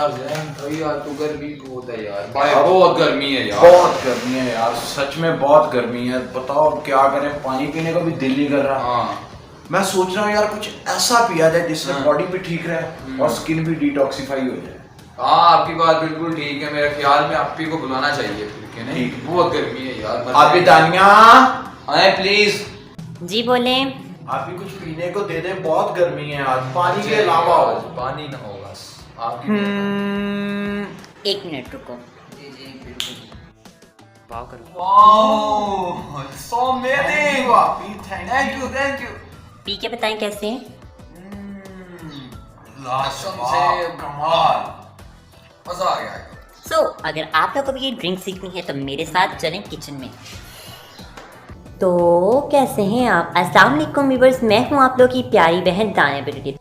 यार जैन भाई यार तो गर्मी बहुत है यार भाई, बहुत गर्मी है यार, बहुत गर्मी है यार, सच में बहुत गर्मी है। बताओ क्या करें, पानी पीने का भी दिल नहीं कर रहा। हाँ मैं सोच रहा हूँ यार कुछ ऐसा पिया जाए जिससे हाँ। बॉडी भी ठीक रहे और स्किन भी डिटॉक्सिफाई हो जाए। हाँ आपकी बात बिल्कुल ठीक है, मेरे ख्याल में आप ही को बुलाना चाहिए फिर के नहीं, ठीक। बहुत गर्मी है यार। आप भी दानिया आए प्लीज। जी बोले। आप भी कुछ पीने को दे दें, बहुत गर्मी है आज, पानी के अलावा। पानी ना होगा आपकी। 1 मिनट रुको। जी जी बिल्कुल। वाव करो। Wow so amazing, thank you. P के बताएं कैसे। कसम से कमाल, मजा आ गया। सो अगर आप लोगों को भी ये ड्रिंक सीखनी है तो मेरे साथ चलें किचन में। तो कैसे हैं आप? अस्सलाम वालेकुम व्यूअर्स, मैं हूं आप लोगों की प्यारी बहन दानिया ब्यूटी।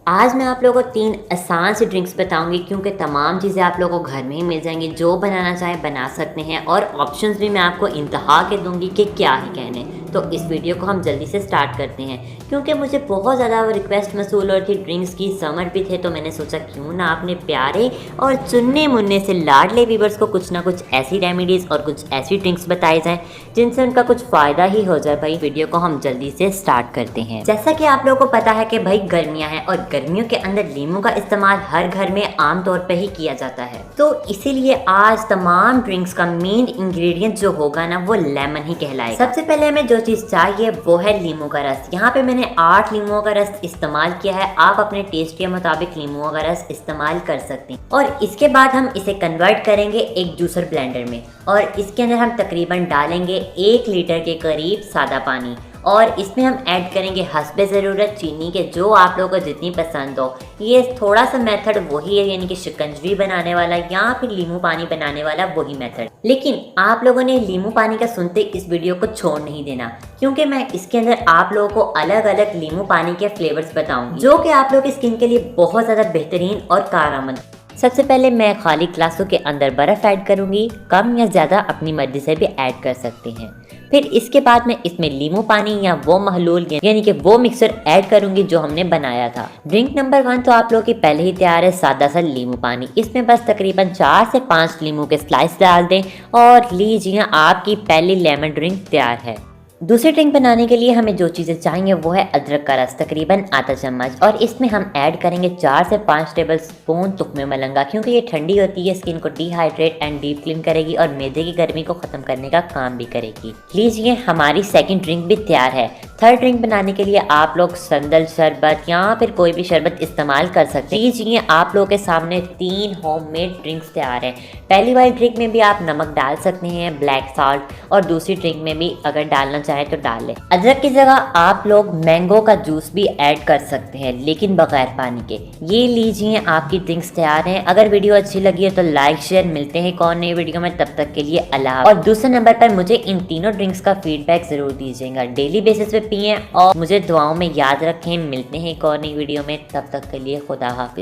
आज मैं आप लोगों को 3 आसान सी ड्रिंक्स बताऊंगी, क्योंकि तमाम चीज़ें आप लोगों को घर में ही मिल जाएंगी। जो बनाना चाहें बना सकते हैं और ऑप्शंस भी मैं आपको इंतहा के दूंगी कि क्या ही कहने। तो इस वीडियो को हम जल्दी से स्टार्ट करते हैं, क्योंकि मुझे बहुत ज़्यादा रिक्वेस्ट मसूल और थी ड्रिंक्स की। समर भी थे तो मैंने सोचा क्यों ना अपने प्यारे और चुन्ने मुन्ने से लाडले व्यूअर्स को कुछ ना कुछ ऐसी रेमेडीज़ और कुछ ऐसी ड्रिंक्स बताई जाएँ जिनसे उनका कुछ फ़ायदा ही हो जाए। भाई वीडियो को हम जल्दी से स्टार्ट करते हैं। जैसा कि आप लोगों को पता है कि भाई गर्मियाँ हैं और गर्मियों के अंदर लीमू का इस्तेमाल हर घर में आम तौर पे ही किया जाता है। तो इसीलिए आज तमाम ड्रिंक्स का मेन इंग्रेडिएंट जो होगा ना वो लेमन ही कहलाएगा। सबसे पहले हमें जो चीज़ चाहिए वो है लीमू का रस। यहाँ पे मैंने 8 लीमुओं का रस इस्तेमाल किया है। आप अपने टेस्ट के मुताबिक लीमुओं का रस इस्तेमाल कर सकते हैं। और इसके बाद हम इसे कन्वर्ट करेंगे एक जूसर ब्लेंडर में, और इसके अंदर हम तकरीबन डालेंगे 1 लीटर के करीब सादा पानी, और इसमें हम ऐड करेंगे हस्बे ज़रूरत चीनी के, जो आप लोगों को जितनी पसंद हो। ये थोड़ा सा मेथड वही है, यानी कि शिकंजवी बनाने वाला या फिर लीमू पानी बनाने वाला वही मेथड। लेकिन आप लोगों ने लीमू पानी का सुनते इस वीडियो को छोड़ नहीं देना, क्योंकि मैं इसके अंदर आप लोगों को अलग अलग लीमू पानी के फ्लेवर्स बताऊंगी जो कि आप लोगों की स्किन के लिए बहुत ज़्यादा बेहतरीन और कारआमद। सबसे पहले मैं खाली ग्लासों के अंदर बर्फ़ ऐड करूंगी, कम या ज़्यादा अपनी मर्जी से भी ऐड कर सकते हैं। फिर इसके बाद मैं इसमें लीमू पानी या वो महलूल यानी कि वो मिक्सर ऐड करूंगी जो हमने बनाया था। ड्रिंक नंबर 1 तो आप लोगों की पहले ही तैयार है, सादा सा लीमू पानी। इसमें बस तकरीबन 4 से 5 लीमू के स्लाइस डाल दें और लीजिए आपकी पहली लेमन ड्रिंक तैयार है। दूसरी ड्रिंक बनाने के लिए हमें जो चीज़ें चाहिए वो है अदरक का रस, तकरीबन आधा चम्मच, और इसमें हम ऐड करेंगे 4 से 5 टेबल स्पून तुख्मे मलंगा, क्योंकि ये ठंडी होती है, स्किन को डिहाइड्रेट एंड डीप क्लीन करेगी और मैदे की गर्मी को ख़त्म करने का काम भी करेगी। लीजिए हमारी सेकंड ड्रिंक भी तैयार है। थर्ड ड्रिंक बनाने के लिए आप लोग संदल शरबत या फिर कोई भी शरबत इस्तेमाल कर सकते हैं। लीजिए आप लोगों के सामने 3 होममेड ड्रिंक्स तैयार हैं। पहली वाली ड्रिंक में भी आप नमक डाल सकते हैं, ब्लैक सॉल्ट, और दूसरी ड्रिंक में भी अगर डालना चाहे तो डाल लें। अदरक की जगह आप लोग मैंगो का जूस भी ऐड कर सकते हैं, लेकिन बगैर पानी के। ये लीजिए आपकी ड्रिंक्स तैयार हैं। अगर वीडियो अच्छी लगी है तो लाइक शेयर। मिलते हैं एक और नई वीडियो में, तब तक के लिए अल्लाह। और दूसरे नंबर पर मुझे इन तीनों ड्रिंक्स का फीडबैक जरूर दीजिएगा। डेली बेसिस पे पिएं और मुझे दुआओं में याद रखें। मिलते हैं एक और नई वीडियो में, तब तक के लिए खुदा हाफिज।